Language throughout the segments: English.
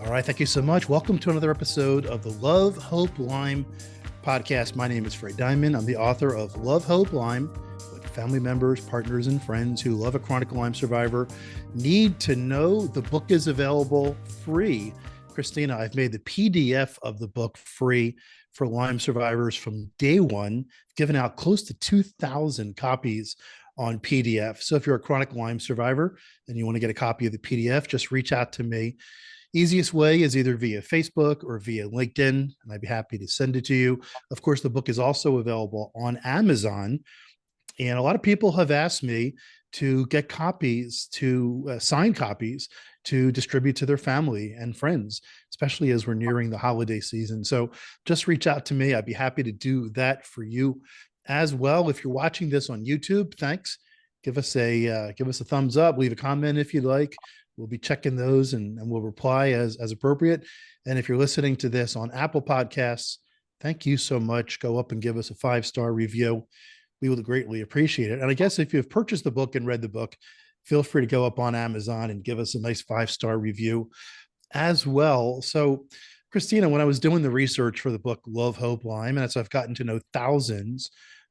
All right. Thank you so much. Welcome to another episode of the Love, Hope, Lyme podcast. My name is Fred Diamond. I'm the author of Love, Hope, Lyme, what family members, partners, and friends who love a chronic Lyme survivor need to know. The book is available free. Christina, I've made the PDF of the book free for Lyme survivors from day one, given out close to 2,000 copies on PDF. So if you're a chronic Lyme survivor and you want to get a copy of the PDF, just reach out to me. Easiest way is either via Facebook or via LinkedIn, and I'd be happy to send it to you. Of course, the book is also available on Amazon. And a lot of people have asked me to get copies, to sign copies to distribute to their family and friends, especially as we're nearing the holiday season. So just reach out to me. I'd be happy to do that for you as well. If you're watching this on YouTube, thanks. Give us a thumbs up, leave a comment if you'd like. We'll be checking those and we'll reply as appropriate. And if you're listening to this on Apple Podcasts, thank you so much. Go up and give us a 5-star review. We would greatly appreciate it. And I guess if you've purchased the book and read the book, feel free to go up on Amazon and give us a nice 5-star review as well. So, Christina, when I was doing the research for the book, Love, Hope, Lyme, and as I've gotten to know thousands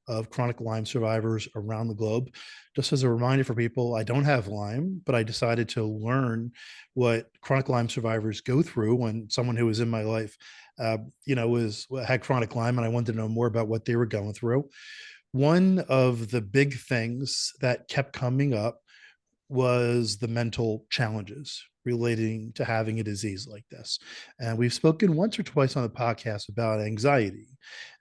of chronic Lyme survivors around the globe. Just as a reminder for people, I don't have Lyme, but I decided to learn what chronic Lyme survivors go through when someone who was in my life, had chronic Lyme, and I wanted to know more about what they were going through. One of the big things that kept coming up was the mental challenges relating to having a disease like this. And we've spoken once or twice on the podcast about anxiety.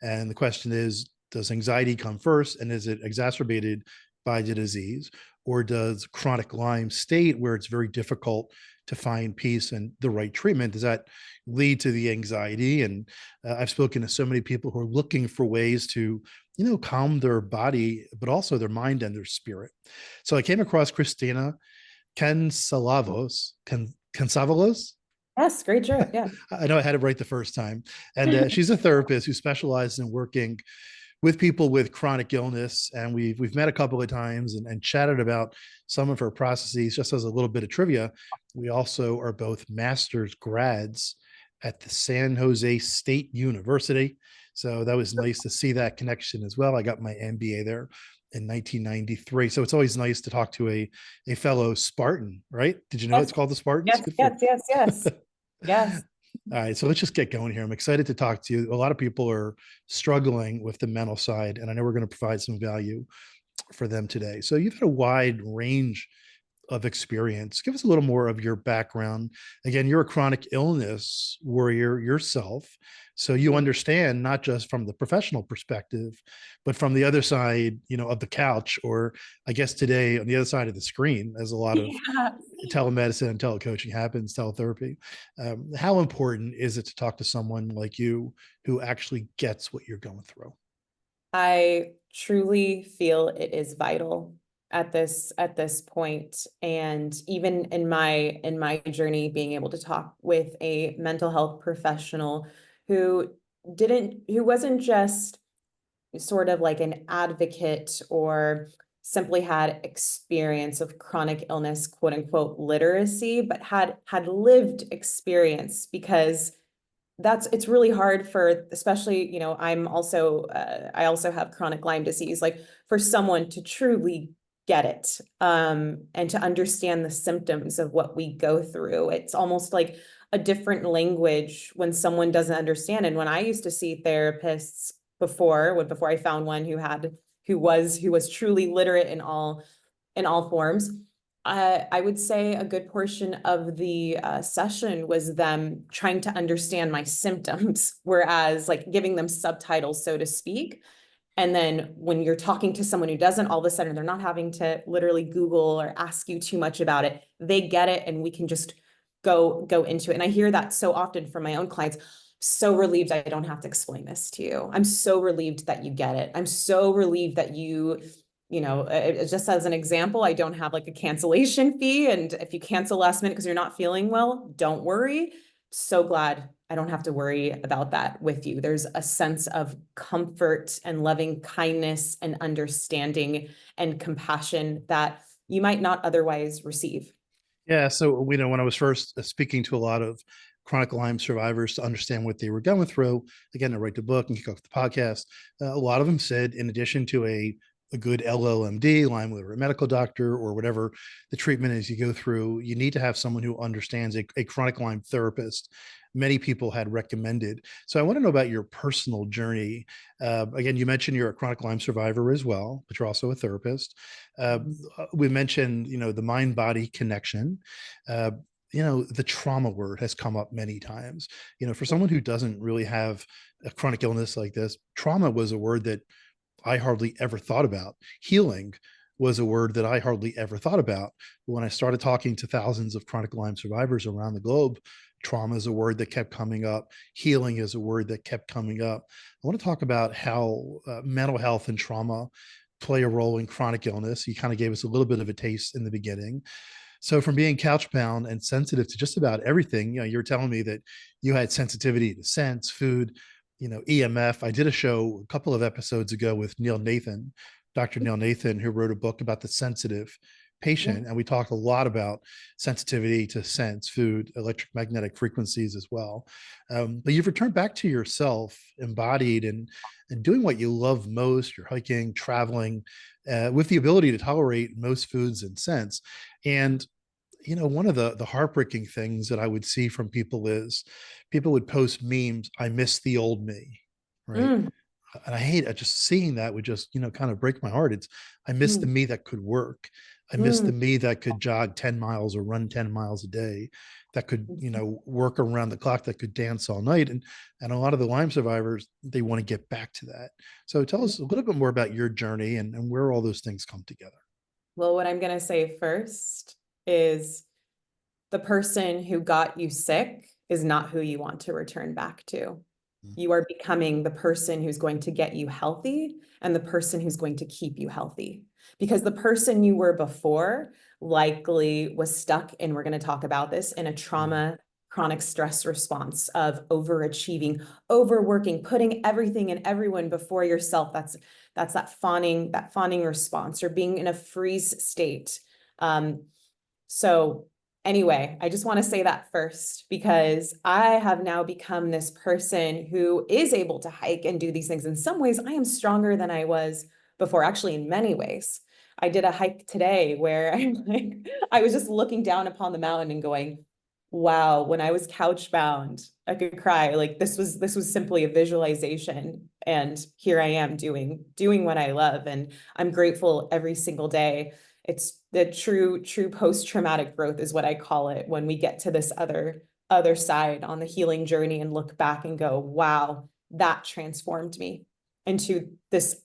And the question is, does anxiety come first, and is it exacerbated by the disease, or does chronic Lyme state, where it's very difficult to find peace and the right treatment, does that lead to the anxiety? And I've spoken to so many people who are looking for ways to, calm their body, but also their mind and their spirit. So I came across Christina Kantzavelos. Kantzavelos? Yes, great joke. Yeah. I know I had it right the first time. And she's a therapist who specializes in working with people with chronic illness. And we've met a couple of times and chatted about some of her processes. Just as a little bit of trivia, we also are both master's grads at the San Jose State University. So that was nice to see that connection as well. I got my MBA there in 1993. So it's always nice to talk to a fellow Spartan, right? Did you know it's called the Spartans? Yes. Yes. All right, so let's just get going here. I'm excited to talk to you. A lot of people are struggling with the mental side, and I know we're going to provide some value for them today. So you've had a wide range of experience. Give us a little more of your background. Again, you're a chronic illness warrior yourself, so you understand not just from the professional perspective, but from the other side, of the couch, or I guess today on the other side of the screen, as a lot of telemedicine and telecoaching happens, teletherapy. How important is it to talk to someone like you who actually gets what you're going through? I truly feel it is vital at this point. And even in my journey, being able to talk with a mental health professional who wasn't just sort of like an advocate or simply had experience of chronic illness, quote unquote, literacy, but had lived experience, because it's really hard for, especially, I also have chronic Lyme disease, like for someone to truly get it, and to understand the symptoms of what we go through. It's almost like a different language when someone doesn't understand. And when I used to see therapists before I found one who was truly literate in all forms, I would say a good portion of the session was them trying to understand my symptoms, whereas like giving them subtitles, so to speak. And then when you're talking to someone who doesn't, all of a sudden they're not having to literally Google or ask you too much about it. They get it, and we can just go into it. And I hear that so often from my own clients. So relieved I don't have to explain this to you. I'm so relieved that you get it. I'm so relieved that just as an example, I don't have like a cancellation fee. And if you cancel last minute because you're not feeling well, don't worry. So glad I don't have to worry about that with you. There's a sense of comfort and loving kindness and understanding and compassion that you might not otherwise receive. Yeah. So, when I was first speaking to a lot of chronic Lyme survivors to understand what they were going through. Again, to write the book and kick off the podcast. A lot of them said, in addition to a good LLMD, Lyme liver medical doctor, or whatever the treatment is you go through, you need to have someone who understands, a chronic Lyme therapist. Many people had recommended. So I want to know about your personal journey. Again, you mentioned you're a chronic Lyme survivor as well, but you're also a therapist. We mentioned, the mind-body connection. The trauma word has come up many times. For someone who doesn't really have a chronic illness like this, trauma was a word that I hardly ever thought about. Healing was a word that I hardly ever thought about. When I started talking to thousands of chronic Lyme survivors around the globe, trauma is a word that kept coming up. Healing is a word that kept coming up. I want to talk about how mental health and trauma play a role in chronic illness. You kind of gave us a little bit of a taste in the beginning. So from being couchbound and sensitive to just about everything, you're telling me that you had sensitivity to scents, food, EMF. I did a show a couple of episodes ago with Dr. Neil Nathan, who wrote a book about the sensitive patient. And we talked a lot about sensitivity to scents, food, electromagnetic frequencies as well. But you've returned back to yourself, embodied and doing what you love most. You're hiking, traveling, with the ability to tolerate most foods and scents. And one of the heartbreaking things that I would see from people is people would post memes, "I miss the old me," right? And I hate just seeing that would just, kind of break my heart. I miss the me that could work. I miss the me that could jog 10 miles or run 10 miles a day, that could, work around the clock, that could dance all night. And a lot of the Lyme survivors, they want to get back to that. So tell us a little bit more about your journey and where all those things come together. Well, what I'm going to say first is the person who got you sick is not who you want to return back to. You are becoming the person who's going to get you healthy and the person who's going to keep you healthy. Because the person you were before likely was stuck, and we're going to talk about this, in a trauma, chronic stress response of overachieving, overworking, putting everything and everyone before yourself. That's that fawning response, or being in a freeze state. So anyway, I just want to say that first, because I have now become this person who is able to hike and do these things. In some ways, I am stronger than I was before, actually, in many ways. I did a hike today where I was just looking down upon the mountain and going, wow, when I was couch-bound, I could cry. Like this was simply a visualization. And here I am doing what I love. And I'm grateful every single day. It's the true post-traumatic growth is what I call it, when we get to this other side on the healing journey and look back and go, wow, that transformed me into this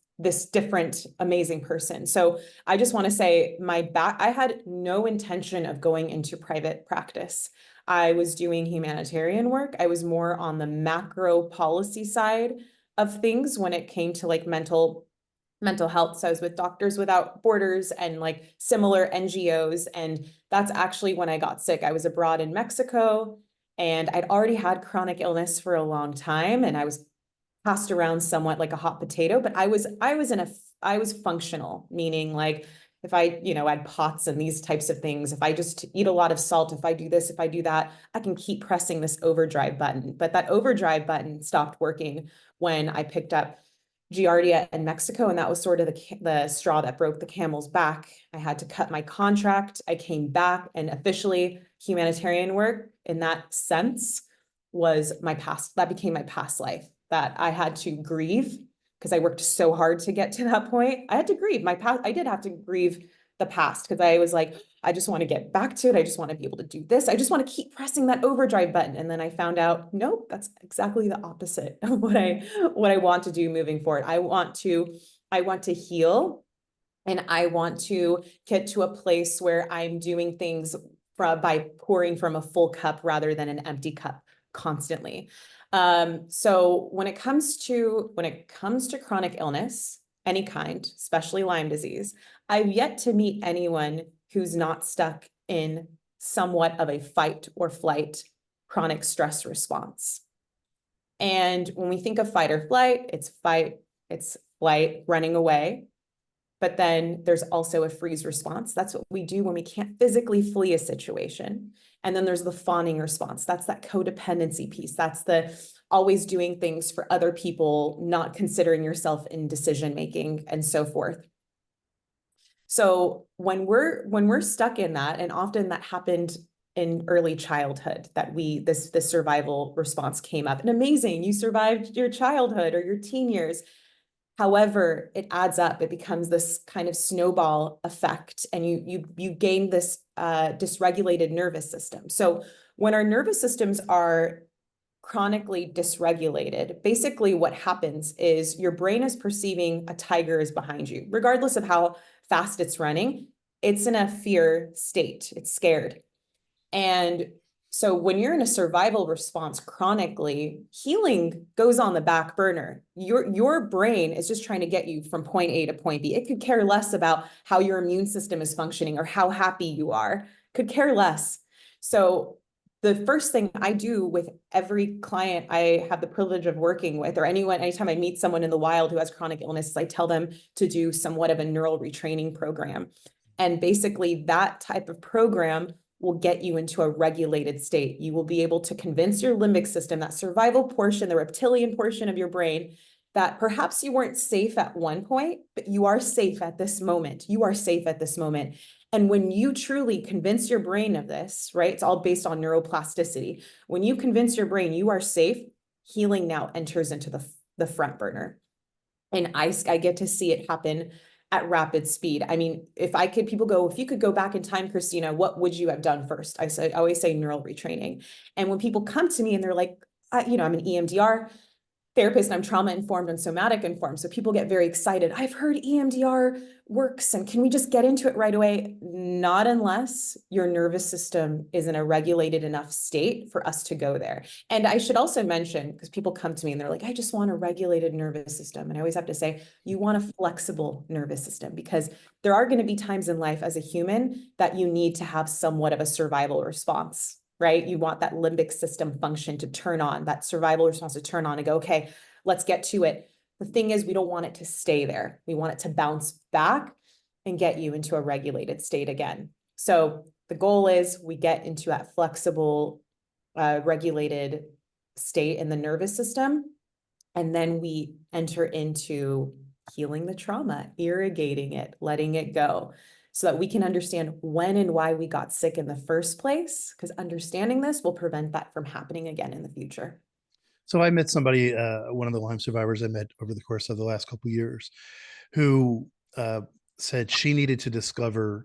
different, amazing person. So I just want to say I had no intention of going into private practice. I was doing humanitarian work. I was more on the macro policy side of things when it came to like mental health. So I was with Doctors Without Borders and like similar NGOs. And that's actually when I got sick. I was abroad in Mexico and I'd already had chronic illness for a long time. And I was passed around somewhat like a hot potato, but I was functional, meaning like if I, had POTS and these types of things, if I just eat a lot of salt, if I do this, if I do that, I can keep pressing this overdrive button. But that overdrive button stopped working when I picked up Giardia in Mexico. And that was sort of the straw that broke the camel's back. I had to cut my contract. I came back, and officially humanitarian work in that sense was that became my past life, that I had to grieve because I worked so hard to get to that point. I had to grieve my past. I did have to grieve the past because I was like, I just want to get back to it. I just want to be able to do this. I just want to keep pressing that overdrive button. And then I found out, nope, that's exactly the opposite of what I want to do moving forward. I want to heal, and I want to get to a place where I'm doing things by pouring from a full cup rather than an empty cup constantly. So when it comes to chronic illness, any kind, especially Lyme disease, I've yet to meet anyone who's not stuck in somewhat of a fight or flight chronic stress response. And when we think of fight or flight, it's flight, running away. but then there's also a freeze response. That's what we do when we can't physically flee a situation. And then there's the fawning response. That's that codependency piece. That's the always doing things for other people, not considering yourself in decision making and so forth. So when we're stuck in that, and often that happened in early childhood, that this survival response came up. And amazing, you survived your childhood or your teen years. However, it adds up. It becomes this kind of snowball effect, and you gain this dysregulated nervous system. So when our nervous systems are chronically dysregulated, basically what happens is your brain is perceiving a tiger is behind you, regardless of how fast it's running. It's in a fear state. It's scared. And so when you're in a survival response chronically, healing goes on the back burner. Your brain is just trying to get you from point A to point B. It could care less about how your immune system is functioning or how happy you are. Could care less. So the first thing I do with every client I have the privilege of working with, or anytime I meet someone in the wild who has chronic illness, I tell them to do somewhat of a neural retraining program. And basically that type of program will get you into a regulated state. You will be able to convince your limbic system, that survival portion, the reptilian portion of your brain, that perhaps you weren't safe at one point, but you are safe at this moment. You are safe at this moment. And when you truly convince your brain of this, right? It's all based on neuroplasticity. When you convince your brain you are safe, healing now enters into the front burner. And I get to see it happen at rapid speed. I mean, if you could go back in time, Christina, what would you have done first? I always say neural retraining. And when people come to me and they're like, I'm an EMDR therapist and I'm trauma informed and somatic informed. So people get very excited. I've heard EMDR works and can we just get into it right away? Not unless your nervous system is in a regulated enough state for us to go there. And I should also mention, because people come to me and they're like, I just want a regulated nervous system. And I always have to say, you want a flexible nervous system, because there are going to be times in life as a human that you need to have somewhat of a survival response. Right? You want that limbic system function to turn on, that survival response to turn on and go, okay, let's get to it. The thing is, we don't want it to stay there. We want it to bounce back and get you into a regulated state again. So the goal is we get into that flexible, regulated state in the nervous system. And then we enter into healing the trauma, irrigating it, letting it go, so that we can understand when and why we got sick in the first place, because understanding this will prevent that from happening again in the future. So I met somebody, one of the Lyme survivors I met over the course of the last couple of years, who said she needed to discover,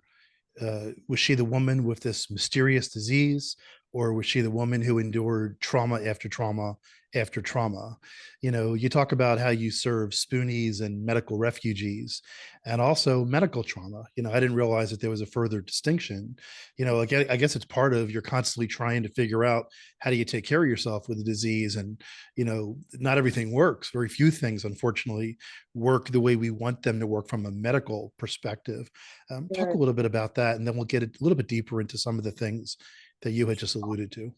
was she the woman with this mysterious disease, or was she the woman who endured trauma after trauma after trauma? You talk about how you serve spoonies and medical refugees and also medical trauma. I didn't realize that there was a further distinction. I guess it's part of, you're constantly trying to figure out how do you take care of yourself with a disease. And, not everything works. Very few things, unfortunately, work the way we want them to work from a medical perspective. Talk a little bit about that, and then we'll get a little bit deeper into some of the things that you had just alluded to.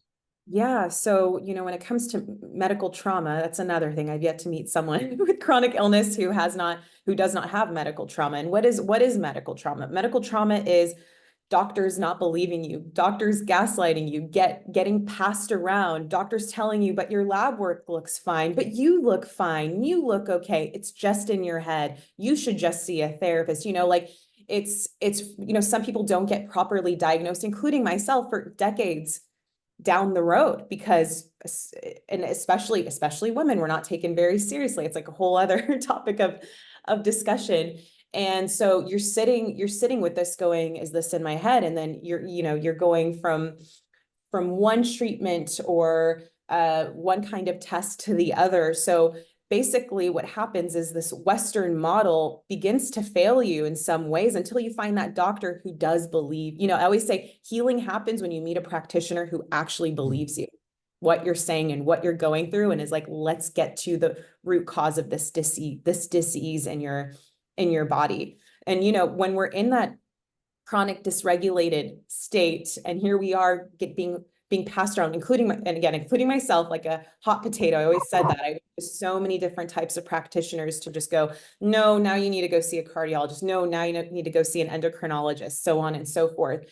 Yeah. So, when it comes to medical trauma, that's another thing. I've yet to meet someone with chronic illness who does not have medical trauma. And what is medical trauma? Medical trauma is doctors not believing you, doctors gaslighting you, getting passed around, doctors telling you, but your lab work looks fine, but you look fine, you look okay. It's just in your head. You should just see a therapist. Some people don't get properly diagnosed, including myself, for decades down the road, because, and especially women, we're not taken very seriously. It's like a whole other topic of discussion. And so you're sitting with this going, is this in my head? And then you're going from one treatment or one kind of test to the other. So basically what happens is this Western model begins to fail you in some ways until you find that doctor who does believe. I always say healing happens when you meet a practitioner who actually believes you, what you're saying and what you're going through, and is like, let's get to the root cause of this disease in your body. And when we're in that chronic dysregulated state, and here we are being being passed around, including myself, like a hot potato. I always said that. I so many different types of practitioners to just go, no, now you need to go see a cardiologist. No, now you need to go see an endocrinologist, so on and so forth.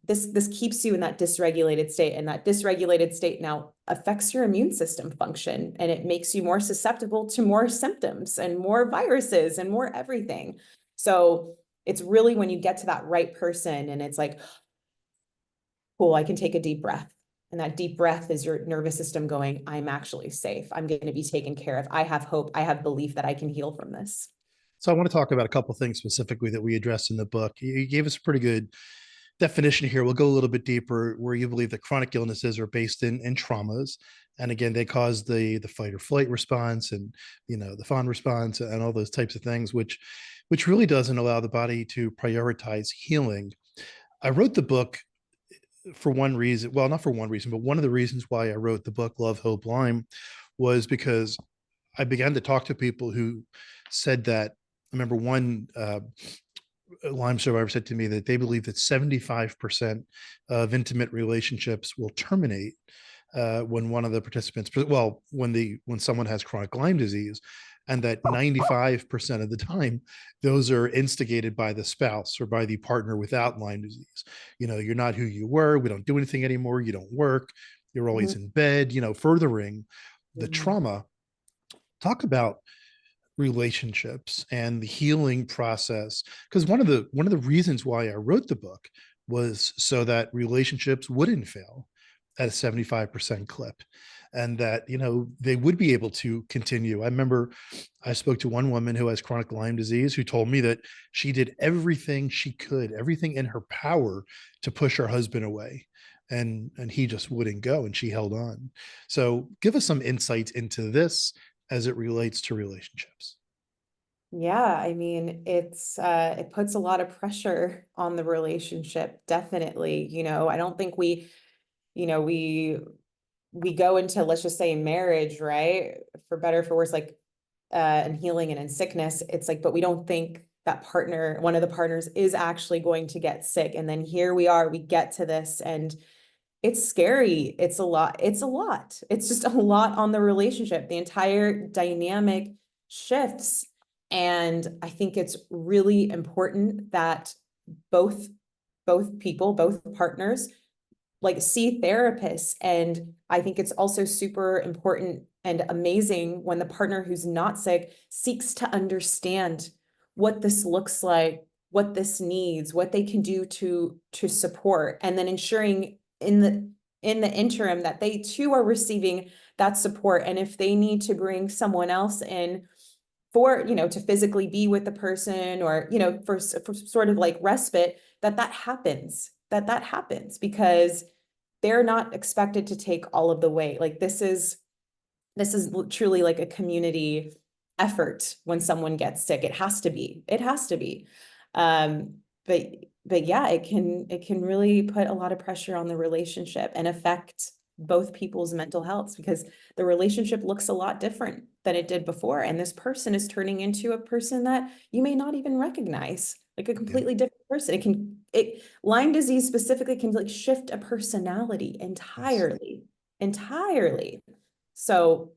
This keeps you in that dysregulated state, and that dysregulated state now affects your immune system function, and it makes you more susceptible to more symptoms and more viruses and more everything. So it's really when you get to that right person and it's like, cool, I can take a deep breath. And that deep breath is your nervous system going, I'm actually safe. I'm going to be taken care of. I have hope. I have belief that I can heal from this. So I want to talk about a couple of things specifically that we addressed in the book. You gave us a pretty good definition here. We'll go a little bit deeper where you believe that chronic illnesses are based in traumas. And again, they cause the fight or flight response and, the fawn response and all those types of things, which really doesn't allow the body to prioritize healing. I wrote the book for one reason. Well, not for one reason, but one of the reasons why I wrote the book, Love, Hope, Lyme, was because I began to talk to people who said that. I remember one Lyme survivor said to me that they believe that 75% of intimate relationships will terminate when one of the participants, well, when someone has chronic Lyme disease, and that 95% of the time, those are instigated by the spouse or by the partner without Lyme disease. You're not who you were. We don't do anything anymore. You don't work. You're always in bed, furthering the trauma. Talk about relationships and the healing process, because one of the reasons why I wrote the book was so that relationships wouldn't fail at a 75% clip, and that they would be able to continue. I remember I spoke to one woman who has chronic Lyme disease who told me that she did everything she could, everything in her power, to push her husband away, and he just wouldn't go, and she held on. So give us some insights into this as it relates to relationships. Yeah, I mean, it puts a lot of pressure on the relationship, definitely. I don't think we go into, let's just say, marriage, right? For better, for worse, like and healing and in sickness, it's like, but we don't think that one of the partners is actually going to get sick. And then here we are, we get to this, and it's scary. It's a lot. It's a lot. It's just a lot on the relationship. The entire dynamic shifts. And I think it's really important that both people, both partners, like, see therapists. And I think it's also super important and amazing when the partner who's not sick seeks to understand what this looks like, what this needs, what they can do to support, and then ensuring in the interim that they too are receiving that support. And if they need to bring someone else in for, to physically be with the person, or, for sort of like respite, that happens, that happens, because they're not expected to take all of the weight. Like, this is truly like a community effort. When someone gets sick, it has to be. But yeah, it can really put a lot of pressure on the relationship and affect both people's mental health, because the relationship looks a lot different than it did before. And this person is turning into a person that you may not even recognize, like a completely different person. Lyme disease specifically can like shift a personality entirely. So,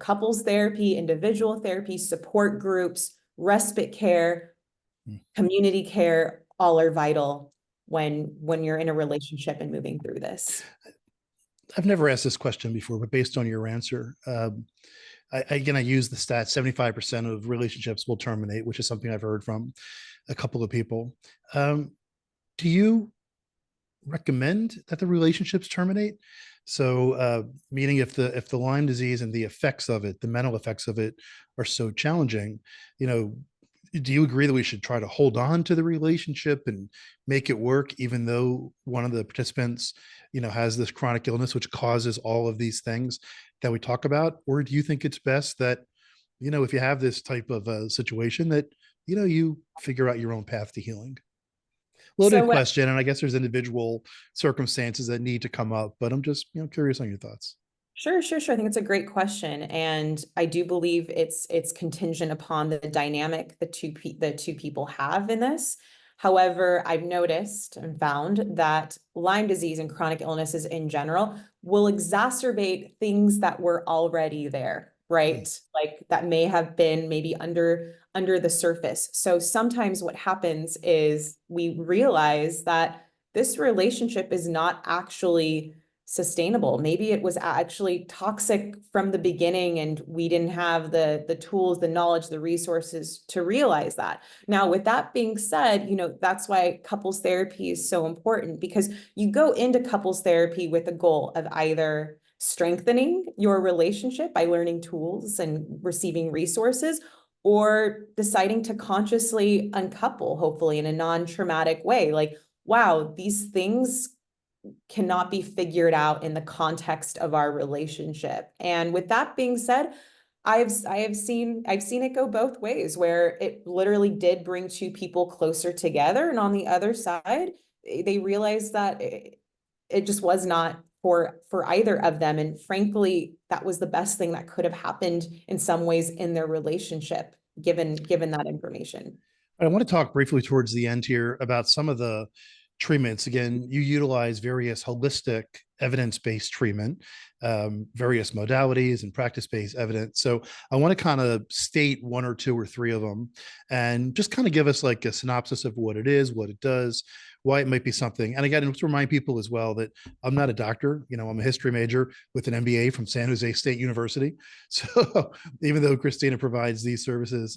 couples therapy, individual therapy, support groups, respite care, community care, all are vital when you're in a relationship and moving through this. I've never asked this question before, but based on your answer, I use the stat 75% of relationships will terminate, which is something I've heard from a couple of people. Do you recommend that the relationships terminate? So, meaning if the Lyme disease and the effects of it, the mental effects of it, are so challenging, do you agree that we should try to hold on to the relationship and make it work, even though one of the participants, has this chronic illness, which causes all of these things that we talk about? Or do you think it's best that, if you have this type of a situation, that, you figure out your own path to healing? Loaded So question, and I guess there's individual circumstances that need to come up, but I'm just, curious on your thoughts. Sure. I think it's a great question. And I do believe it's contingent upon the dynamic the two people have in this. However, I've noticed and found that Lyme disease and chronic illnesses in general will exacerbate things that were already there, right? Like that may have been maybe under the surface. So sometimes what happens is we realize that this relationship is not actually sustainable. Maybe it was actually toxic from the beginning and we didn't have the tools, the knowledge, the resources to realize that. Now, with that being said, that's why couples therapy is so important, because you go into couples therapy with the goal of either strengthening your relationship by learning tools and receiving resources, or deciding to consciously uncouple, hopefully in a non-traumatic way. Like, wow, these things cannot be figured out in the context of our relationship. And with that being said, I've seen it go both ways, where it literally did bring two people closer together, and on the other side, they realized that it just was not for either of them. And frankly, that was the best thing that could have happened in some ways in their relationship, given that information. I want to talk briefly towards the end here about some of the treatments. Again, you utilize various holistic evidence-based treatment, various modalities and practice-based evidence. So I want to kind of state one or two or three of them and just kind of give us like a synopsis of what it is, what it does, why it might be something. And again, to remind people as well that I'm not a doctor, I'm a history major with an MBA from San Jose State University. So even though Christina provides these services,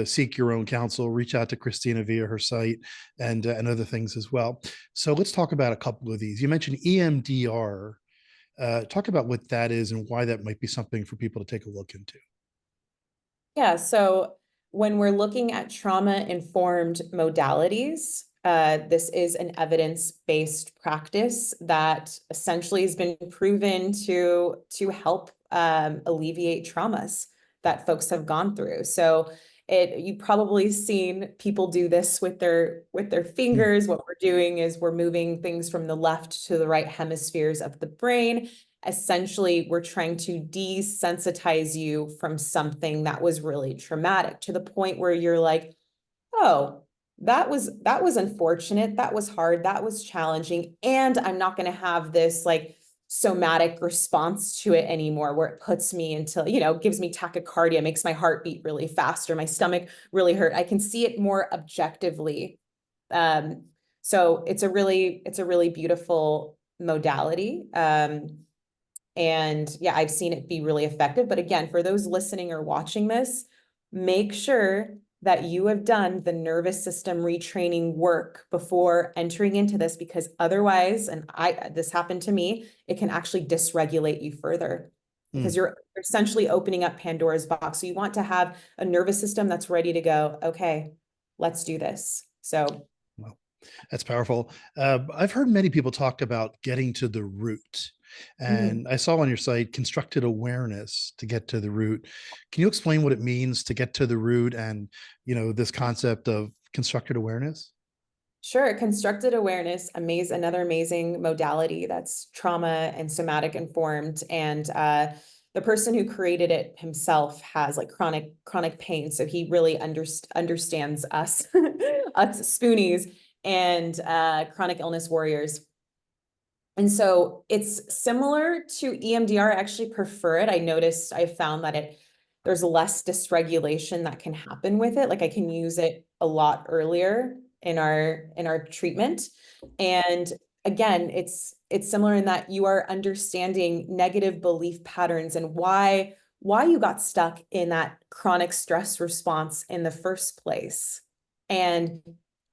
seek your own counsel, reach out to Christina via her site and other things as well. So let's talk about a couple of these. You mentioned EMDR. Talk about what that is and why that might be something for people to take a look into. Yeah, so when we're looking at trauma-informed modalities, this is an evidence-based practice that essentially has been proven to help alleviate traumas that folks have gone through. So you've probably seen people do this with their fingers. What we're doing is we're moving things from the left to the right hemispheres of the brain. Essentially, we're trying to desensitize you from something that was really traumatic, to the point where you're like, oh, that was unfortunate, that was hard, that was challenging, and I'm not going to have this like somatic response to it anymore, where it puts me into, gives me tachycardia, makes my heart beat really fast, or my stomach really hurt. I can see it more objectively. So it's a really beautiful modality. And yeah, I've seen it be really effective. But again, for those listening or watching this, make sure that you have done the nervous system retraining work before entering into this, because otherwise, and this happened to me, it can actually dysregulate you further, because you're essentially opening up Pandora's box. So you want to have a nervous system that's ready to go, okay, let's do this. So Well, that's powerful. I've heard many people talk about getting to the root. And I saw on your site constructed awareness to get to the root. Can you explain what it means to get to the root and, this concept of constructed awareness? Sure. Constructed awareness, another amazing modality that's trauma and somatic informed. And the person who created it himself has like chronic pain. So he really understands us, us spoonies and chronic illness warriors. And so it's similar to EMDR. I actually prefer it. I found that there's less dysregulation that can happen with it. Like I can use it a lot earlier in our treatment. And again, it's similar in that you are understanding negative belief patterns and why you got stuck in that chronic stress response in the first place. And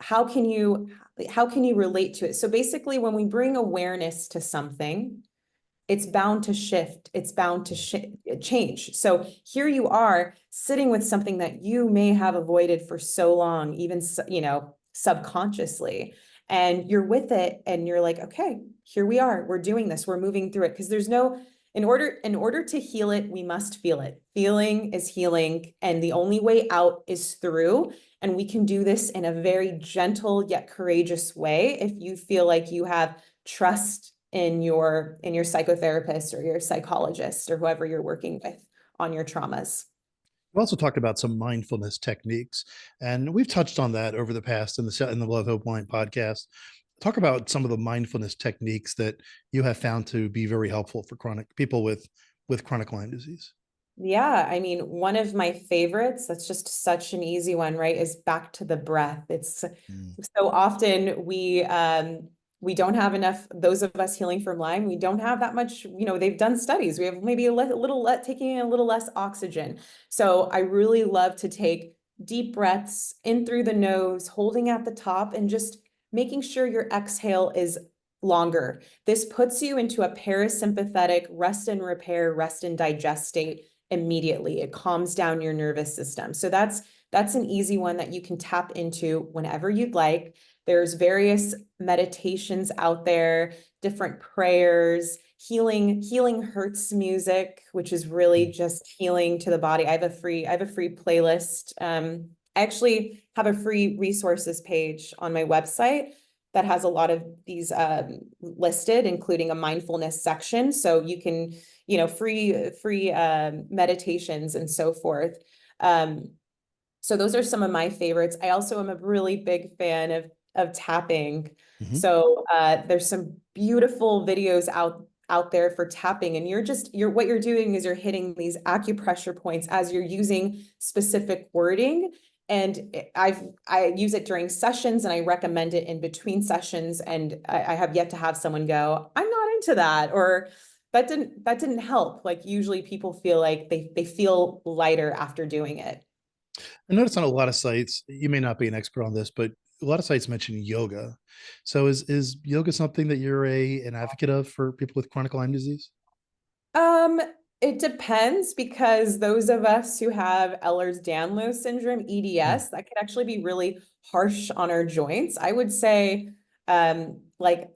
how can you relate to it? So basically, when we bring awareness to something, it's bound to shift. It's bound to change. So here you are sitting with something that you may have avoided for so long, even, subconsciously, and you're with it and you're like, okay, here we are. We're doing this. We're moving through it, because in order to heal it, we must feel it. Feeling is healing, and the only way out is through. And we can do this in a very gentle yet courageous way if you feel like you have trust in your psychotherapist or your psychologist or whoever you're working with on your traumas. We also talked about some mindfulness techniques, and we've touched on that over the past in the Love Hope Line podcast. Talk about some of the mindfulness techniques that you have found to be very helpful for chronic people with chronic Lyme disease. Yeah, I mean, one of my favorites, that's just such an easy one, right, is back to the breath. It's Mm. so often we don't have enough, those of us healing from Lyme, we don't have that much, they've done studies. We have maybe taking a little less oxygen. So I really love to take deep breaths in through the nose, holding at the top and just making sure your exhale is longer. This puts you into a parasympathetic rest and repair, rest and digest state immediately. It calms down your nervous system. So that's an easy one that you can tap into whenever you'd like. There's various meditations out there, different prayers, healing hurts music, which is really just healing to the body. I have a free playlist. I actually have a free resources page on my website that has a lot of these listed, including a mindfulness section. So you can, free meditations and so forth. So those are some of my favorites. I also am a really big fan of tapping. Mhm. So there's some beautiful videos out there for tapping, and you're what you're doing is you're hitting these acupressure points as you're using specific wording. And I use it during sessions, and I recommend it in between sessions. And I have yet to have someone go, I'm not into that, or that didn't help. Like usually people feel like they feel lighter after doing it. I noticed on a lot of sites, you may not be an expert on this, but a lot of sites mention yoga. So is yoga something that you're an advocate of for people with chronic Lyme disease? Um, it depends because those of us who have Ehlers-Danlos syndrome, Mm. EDS, that could actually be really harsh on our joints. I would say, like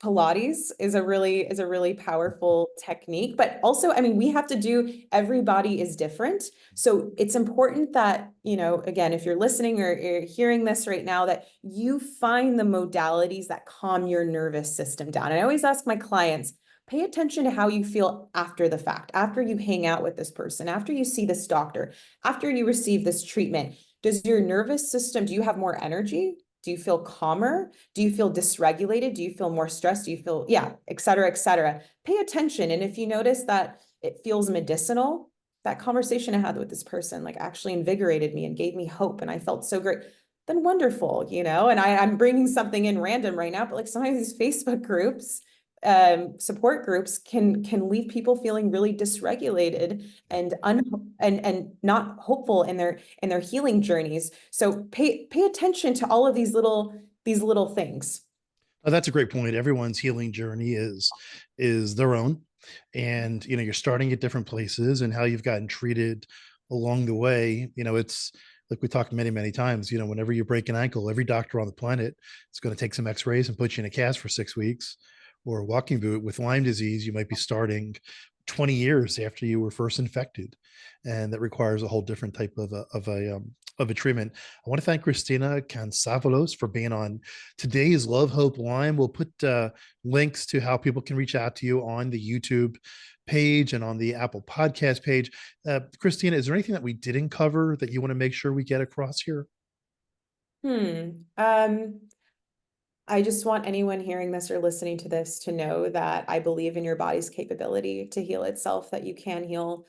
Pilates is a really powerful technique, but also, I mean, we have to do, everybody is different. So it's important that, again, if you're listening or you're hearing this right now, that you find the modalities that calm your nervous system down. And I always ask my clients, pay attention to how you feel after the fact, after you hang out with this person, after you see this doctor, after you receive this treatment. Does your nervous system, do you have more energy? Do you feel calmer? Do you feel dysregulated? Do you feel more stressed? Do you feel, yeah, et cetera, et cetera. Pay attention. And if you notice that it feels medicinal, that conversation I had with this person like actually invigorated me and gave me hope. And I felt so great, then wonderful, and I'm bringing something in random right now, but like sometimes these Facebook groups, support groups can leave people feeling really dysregulated and and not hopeful in their healing journeys. So pay attention to all of these little things. Oh, that's a great point. Everyone's healing journey is their own, and you're starting at different places, and how you've gotten treated along the way. It's like we talked many times. Whenever you break an ankle, every doctor on the planet is going to take some X-rays and put you in a cast for 6 weeks, or a walking boot. With Lyme disease, you might be starting 20 years after you were first infected, and that requires a whole different type of a treatment. I want to thank Christina Kantzavelos for being on today's Love Hope Lyme. We'll put links to how people can reach out to you on the YouTube page and on the Apple Podcast page. Christina, is there anything that we didn't cover that you want to make sure we get across here? Hmm. I just want anyone hearing this or listening to this to know that I believe in your body's capability to heal itself, that you can heal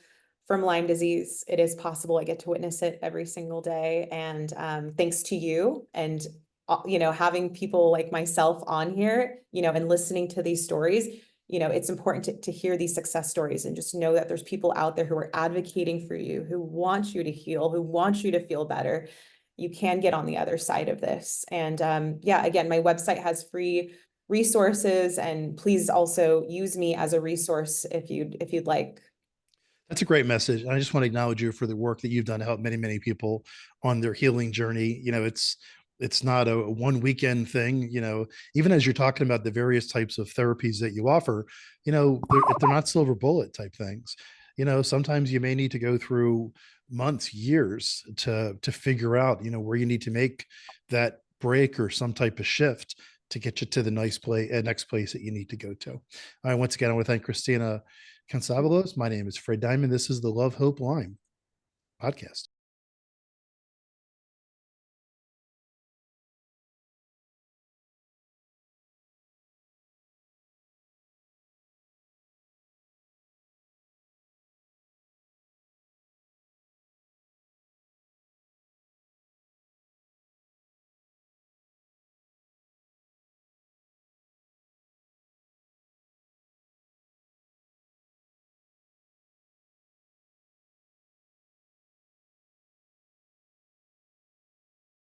from Lyme disease. It is possible. I get to witness it every single day. And thanks to you and, having people like myself on here, and listening to these stories, it's important to hear these success stories and just know that there's people out there who are advocating for you, who want you to heal, who want you to feel better. You can get on the other side of this. And yeah, again, my website has free resources, and please also use me as a resource if you'd like. That's a great message. And I just want to acknowledge you for the work that you've done to help many people on their healing journey. It's not a one weekend thing. Even as you're talking about the various types of therapies that you offer, if they're not silver bullet type things, sometimes you may need to go through months, years to figure out, where you need to make that break or some type of shift to get you to the next place that you need to go to. All right. Once again, I want to thank Christina Kantzavelos. My name is Fred Diamond. This is the Love Hope Line podcast.